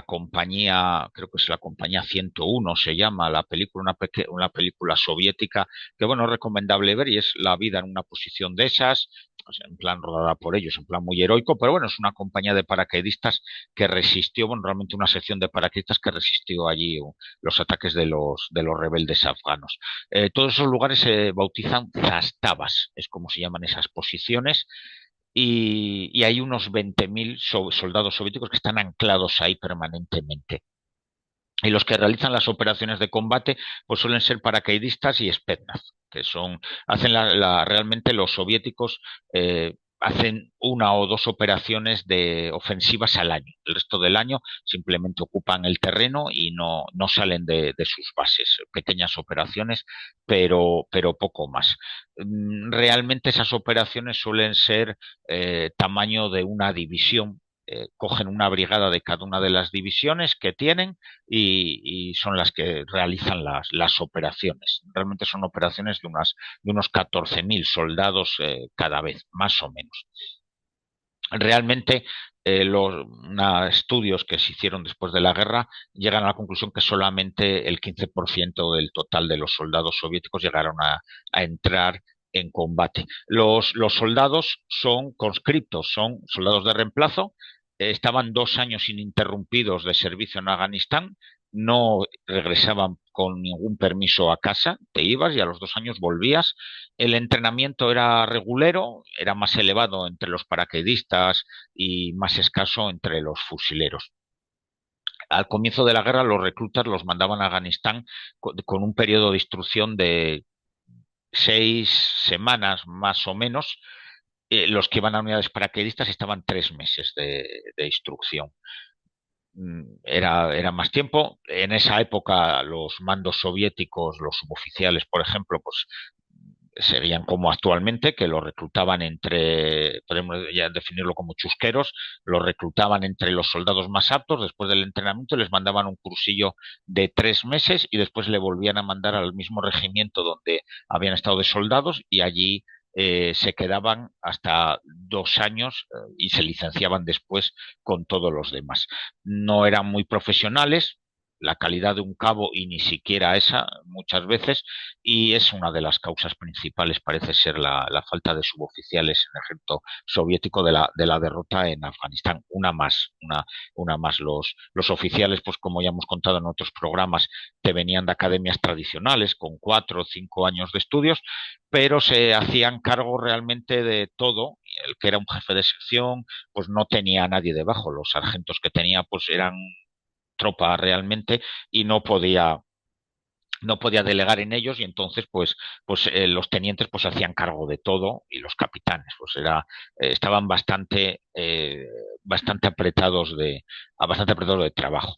compañía, creo que es la compañía 101, se llama la película, una película soviética que, bueno, es recomendable ver y es la vida en una posición de esas, o sea, en plan rodada por ellos, en plan muy heroico, pero bueno, es una compañía de paracaidistas que resistió, bueno, realmente una sección de paracaidistas que resistió allí los ataques de los rebeldes afganos. Todos esos lugares se bautizan zastavas, es como se llaman esas posiciones, y hay unos 20.000 soldados soviéticos que están anclados ahí permanentemente. Y los que realizan las operaciones de combate, pues suelen ser paracaidistas y Spetsnaz, que hacen realmente los soviéticos hacen una o dos operaciones de ofensivas al año. El resto del año simplemente ocupan el terreno y no salen de sus bases. Pequeñas operaciones, pero poco más. Realmente esas operaciones suelen ser tamaño de una división. Cogen una brigada de cada una de las divisiones que tienen y son las que realizan las operaciones. Realmente son operaciones de unos 14.000 soldados cada vez, más o menos. Realmente, estudios que se hicieron después de la guerra llegan a la conclusión que solamente el 15% del total de los soldados soviéticos llegaron a entrar en combate. Los soldados son conscriptos, son soldados de reemplazo, estaban 2 años ininterrumpidos de servicio en Afganistán, no regresaban con ningún permiso a casa, te ibas y a los 2 años volvías. El entrenamiento era regulero, era más elevado entre los paracaidistas y más escaso entre los fusileros. Al comienzo de la guerra, los reclutas los mandaban a Afganistán con un periodo de instrucción de 6 semanas más o menos. Los que iban a unidades paracaidistas estaban 3 meses de instrucción. Era más tiempo. En esa época los mandos soviéticos, los suboficiales, por ejemplo, pues serían como actualmente, que los reclutaban podemos ya definirlo como chusqueros, los reclutaban entre los soldados más aptos después del entrenamiento, les mandaban un cursillo de 3 meses y después le volvían a mandar al mismo regimiento donde habían estado de soldados y allí se quedaban hasta 2 años y se licenciaban después con todos los demás. No eran muy profesionales, la calidad de un cabo y ni siquiera esa muchas veces, y es una de las causas principales, parece ser la falta de suboficiales en el ejército soviético de la derrota en Afganistán. Una más. Los oficiales, pues como ya hemos contado en otros programas, te venían de academias tradicionales con 4 o 5 años de estudios, pero se hacían cargo realmente de todo. El que era un jefe de sección, pues no tenía a nadie debajo. Los sargentos que tenía, pues eran tropa realmente y no podía delegar en ellos, y entonces los tenientes pues hacían cargo de todo, y los capitanes pues estaban bastante apretados de trabajo.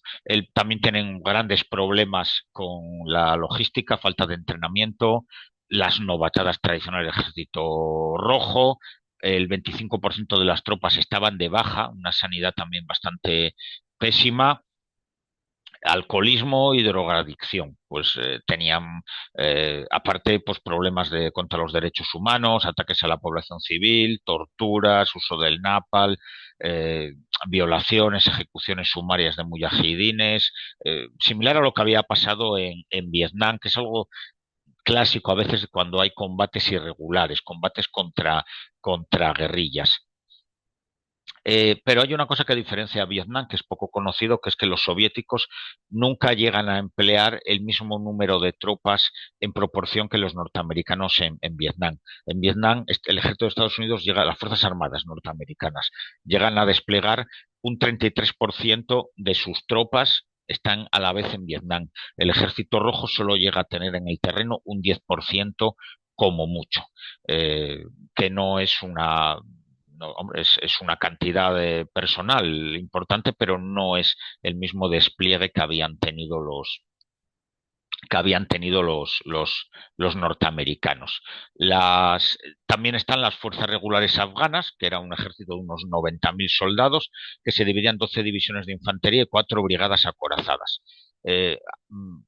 También tienen grandes problemas con la logística, falta de entrenamiento, las novatadas tradicionales del ejército rojo. El 25% de las tropas estaban de baja, una sanidad también bastante pésima. Alcoholismo y drogadicción, pues tenían aparte pues problemas contra los derechos humanos, ataques a la población civil, torturas, uso del napal, eh, violaciones, ejecuciones sumarias de mujahidines, similar a lo que había pasado en Vietnam, que es algo clásico a veces cuando hay combates irregulares, combates contra guerrillas. Pero hay una cosa que diferencia a Vietnam, que es poco conocido, que es que los soviéticos nunca llegan a emplear el mismo número de tropas en proporción que los norteamericanos en Vietnam. En Vietnam, el ejército de Estados Unidos llega, las Fuerzas Armadas norteamericanas llegan a desplegar un 33% de sus tropas están a la vez en Vietnam. El ejército rojo solo llega a tener en el terreno un 10% como mucho, que no es una no, hombre, es una cantidad de personal importante, pero no es el mismo despliegue que habían tenido los norteamericanos. También están las fuerzas regulares afganas, que era un ejército de unos 90.000 soldados, que se dividían en 12 divisiones de infantería y 4 brigadas acorazadas. Eh,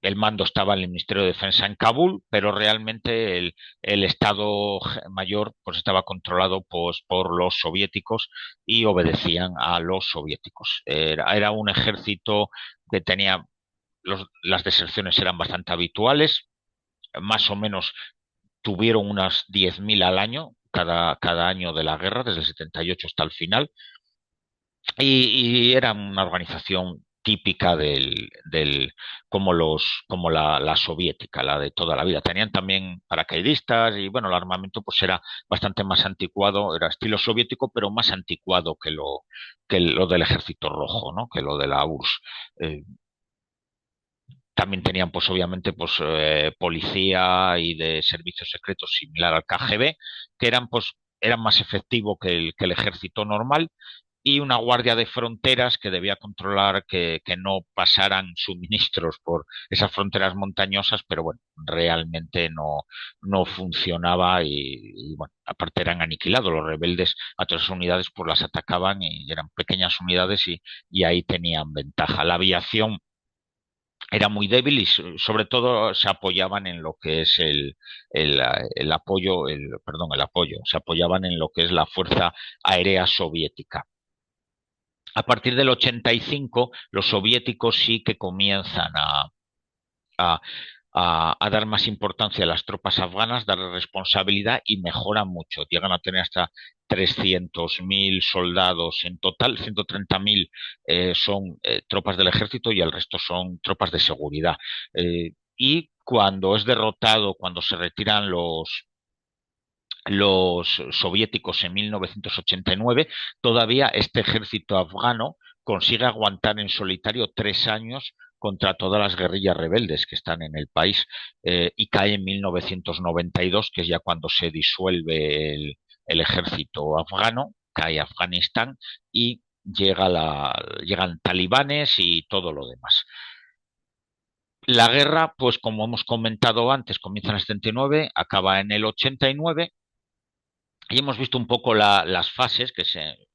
el mando estaba en el Ministerio de Defensa en Kabul, pero realmente el Estado Mayor pues estaba controlado pues, por los soviéticos y obedecían a los soviéticos. Era un ejército que tenía las deserciones eran bastante habituales, más o menos tuvieron unas 10.000 al año, cada año de la guerra, desde el 78 hasta el final, y era una organización típica como la soviética, la de toda la vida. Tenían también paracaidistas y bueno, el armamento pues era bastante más anticuado, era estilo soviético, pero más anticuado que lo del ejército rojo, ¿no? Que lo de la URSS. También tenían, pues obviamente, policía y de servicios secretos similar al KGB, que eran más efectivos que el ejército normal, y una guardia de fronteras que debía controlar que no pasaran suministros por esas fronteras montañosas, pero bueno, realmente no funcionaba bueno, aparte eran aniquilados los rebeldes a todas esas unidades, pues las atacaban y eran pequeñas unidades y ahí tenían ventaja. La aviación era muy débil y sobre todo se apoyaban en lo que es el apoyo, perdón, el apoyo, se apoyaban en lo que es la Fuerza Aérea Soviética. A partir del 85, los soviéticos sí que comienzan a, a dar más importancia a las tropas afganas, darle responsabilidad y mejoran mucho. Llegan a tener hasta 300.000 soldados en total, 130.000 son tropas del ejército y el resto son tropas de seguridad. Y cuando es derrotado, cuando se retiran los soviéticos en 1989, todavía este ejército afgano consigue aguantar en solitario 3 años contra todas las guerrillas rebeldes que están en el país, y cae en 1992, que es ya cuando se disuelve el ejército afgano, cae Afganistán y llegan talibanes y todo lo demás. La guerra, pues como hemos comentado antes, comienza en el 79, acaba en el 89, y hemos visto un poco las fases que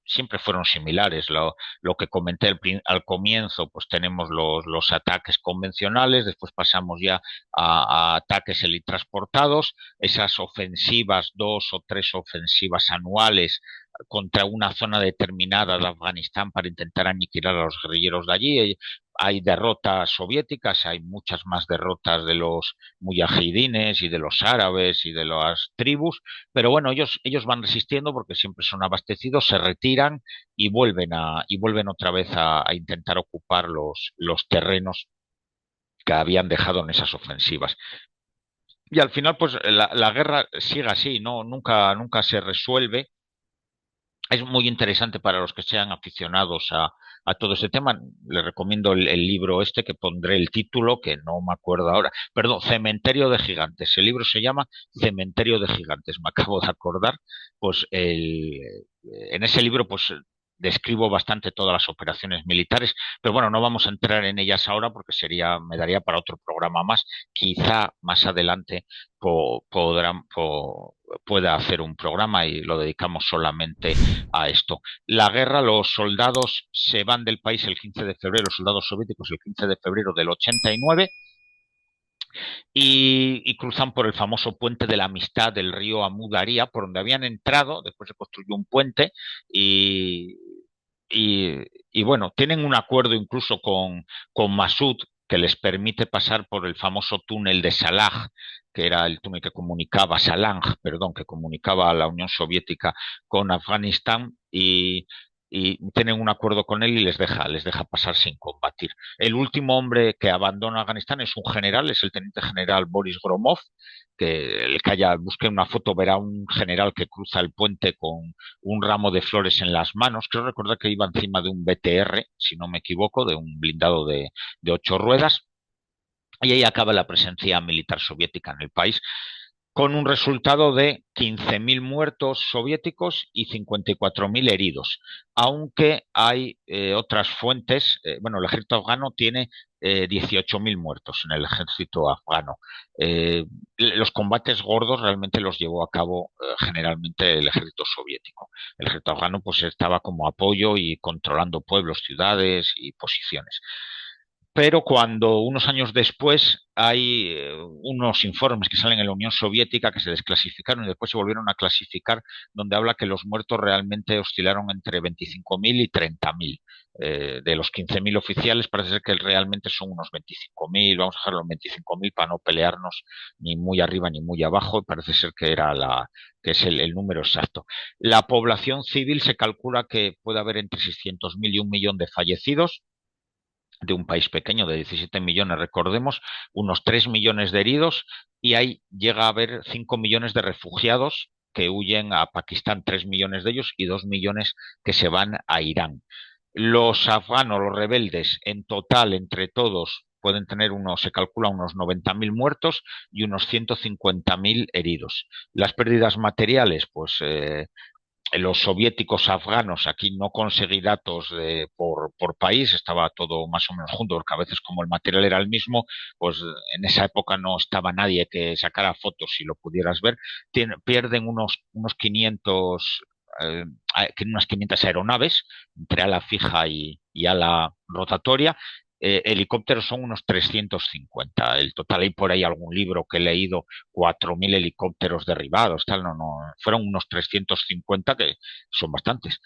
siempre fueron similares. Lo que comenté al comienzo, pues tenemos los ataques convencionales, después pasamos ya a ataques helitransportados, esas ofensivas, 2 o 3 ofensivas anuales contra una zona determinada de Afganistán para intentar aniquilar a los guerrilleros de allí. Hay derrotas soviéticas, hay muchas más derrotas de los mujahidines y de los árabes y de las tribus, pero bueno, ellos van resistiendo porque siempre son abastecidos, se retiran y vuelven otra vez a intentar ocupar los terrenos que habían dejado en esas ofensivas. Y al final, pues la guerra sigue así, ¿no? Nunca se resuelve. Es muy interesante para los que sean aficionados a todo este tema. Les recomiendo el libro este que pondré el título, que no me acuerdo ahora. Perdón, Cementerio de Gigantes. El libro se llama Cementerio de Gigantes. Me acabo de acordar. Pues en ese libro, pues describo bastante todas las operaciones militares, pero bueno, no vamos a entrar en ellas ahora porque me daría para otro programa más. Quizá más adelante podrán, pueda hacer un programa y lo dedicamos solamente a esto. La guerra, los soldados se van del país el 15 de febrero, los soldados soviéticos el 15 de febrero del 89 y cruzan por el famoso puente de la Amistad del río Amu Daria, por donde habían entrado, después se construyó un puente y, y, y bueno, tienen un acuerdo incluso con Masud que les permite pasar por el famoso túnel de Salah, que era el túnel que comunicaba, Salang, perdón, que comunicaba a la Unión Soviética con Afganistán y tienen un acuerdo con él y les deja pasar sin combatir. El último hombre que abandona Afganistán es un general, es el teniente general Boris Gromov, que el que haya busque una foto verá un general que cruza el puente con un ramo de flores en las manos. Creo recordar que iba encima de un BTR, si no me equivoco, de un blindado de 8 ruedas. Y ahí acaba la presencia militar soviética en el país, con un resultado de 15.000 muertos soviéticos y 54.000 heridos. Aunque hay otras fuentes, bueno, el ejército afgano tiene 18.000 muertos en el ejército afgano. Los combates gordos realmente los llevó a cabo generalmente el ejército soviético. El ejército afgano pues estaba como apoyo y controlando pueblos, ciudades y posiciones. Pero cuando unos años después hay unos informes que salen en la Unión Soviética que se desclasificaron y después se volvieron a clasificar, donde habla que los muertos realmente oscilaron entre 25.000 y 30.000. De los 15.000 oficiales parece ser que realmente son unos 25.000, vamos a dejarlo en 25.000 para no pelearnos ni muy arriba ni muy abajo, parece ser que era que es el número exacto. La población civil se calcula que puede haber entre 600.000 y 1 millón de fallecidos, de un país pequeño de 17 millones, recordemos, unos 3 millones de heridos y ahí llega a haber 5 millones de refugiados que huyen a Pakistán, 3 millones de ellos y 2 millones que se van a Irán. Los afganos, los rebeldes, en total, entre todos, pueden tener se calcula unos 90.000 muertos y unos 150.000 heridos. Las pérdidas materiales, pues los soviéticos afganos, aquí no conseguí datos por país, estaba todo más o menos junto, porque a veces como el material era el mismo, pues en esa época no estaba nadie que sacara fotos si lo pudieras ver, pierden unos 500 unas 500 aeronaves entre ala fija y ala rotatoria. Helicópteros son unos 350. El total, hay por ahí algún libro que he leído, 4.000 helicópteros derribados, tal, fueron unos 350 que son bastantes.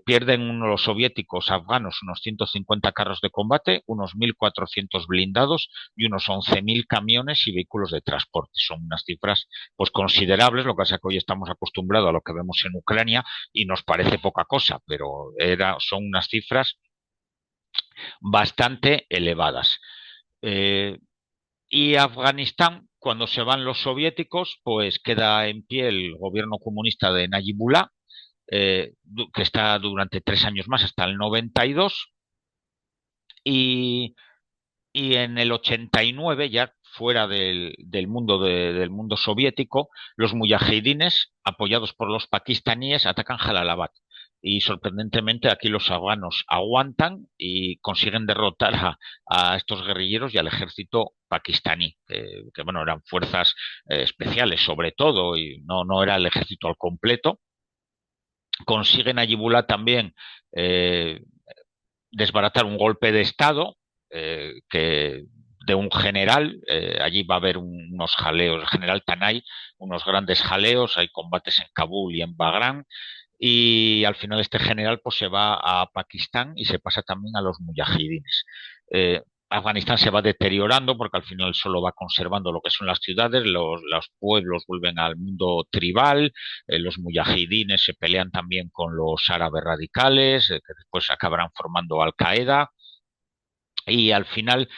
Pierden los soviéticos afganos unos 150 carros de combate, unos 1.400 blindados y unos 11.000 camiones y vehículos de transporte. Son unas cifras pues considerables, lo que pasa es que hoy estamos acostumbrados a lo que vemos en Ucrania y nos parece poca cosa, pero son unas cifras bastante elevadas. Y Afganistán, cuando se van los soviéticos, pues queda en pie el gobierno comunista de Nayibullah, que está durante 3 años más, hasta el 92, y, y en el 89, ya fuera del mundo soviético, los mujahidines, apoyados por los pakistaníes, atacan Jalalabad. Y sorprendentemente aquí los afganos aguantan y consiguen derrotar a estos guerrilleros y al ejército pakistaní, que bueno, eran fuerzas especiales sobre todo, y no era el ejército al completo. Consiguen a Yibullah también eh, desbaratar un golpe de Estado de un general. Allí va a haber unos jaleos, el general Tanay, unos grandes jaleos, hay combates en Kabul y en Bagrán. y al final este general pues se va a Pakistán y se pasa también a los mujahidines. Eh, Afganistán se va deteriorando porque al final solo va conservando lo que son las ciudades, los pueblos vuelven al mundo tribal, los mujahidines se pelean también con los árabes radicales, que después acabarán formando Al Qaeda y al final,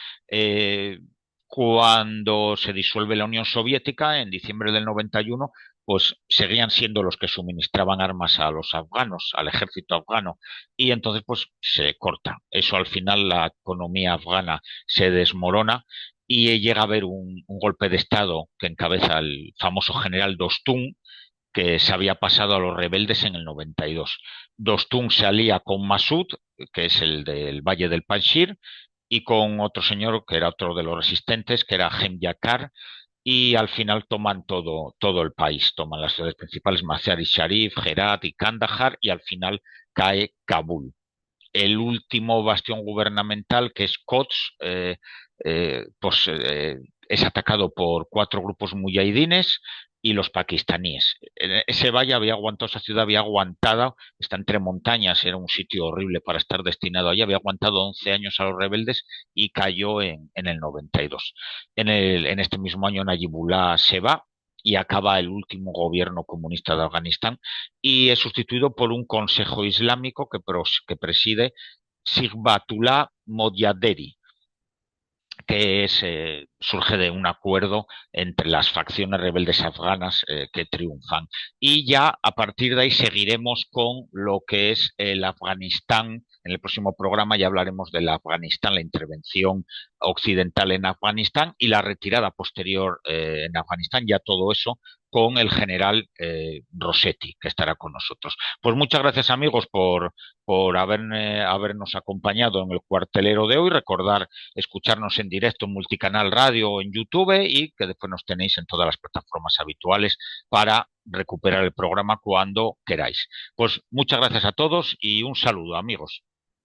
cuando se disuelve la Unión Soviética, en diciembre del 91, pues seguían siendo los que suministraban armas a los afganos, al ejército afgano, y entonces pues se corta. Eso al final la economía afgana se desmorona y llega a haber un golpe de Estado que encabeza el famoso general Dostum, que se había pasado a los rebeldes en el 92. Dostum se alía con Massoud, que es el del Valle del Panjshir, y con otro señor que era otro de los resistentes, que era Hemyakar, y al final toman todo el país, toman las ciudades principales, Mazar-i Sharif, Herat y Kandahar, y al final cae Kabul. El último bastión gubernamental, que es Quds, es atacado por cuatro grupos muyahidines y los pakistaníes. Ese valle había aguantado, esa ciudad había aguantado, está entre montañas, era un sitio horrible para estar destinado allí, había aguantado 11 años a los rebeldes y cayó en el 92. En este mismo año Najibullah se va y acaba el último gobierno comunista de Afganistán y es sustituido por un consejo islámico que preside Sigbatullah Mojaderi, que surge de un acuerdo entre las facciones rebeldes afganas que triunfan. Y ya a partir de ahí seguiremos con lo que es el Afganistán. En el próximo programa ya hablaremos del Afganistán, la intervención occidental en Afganistán y la retirada posterior en Afganistán, ya todo eso con el general Rossetti, que estará con nosotros. Pues muchas gracias amigos habernos acompañado en el cuartelero de hoy. Recordar escucharnos en directo en Multicanal Radio o en YouTube y que después nos tenéis en todas las plataformas habituales para recuperar el programa cuando queráis. Pues muchas gracias a todos y un saludo, amigos.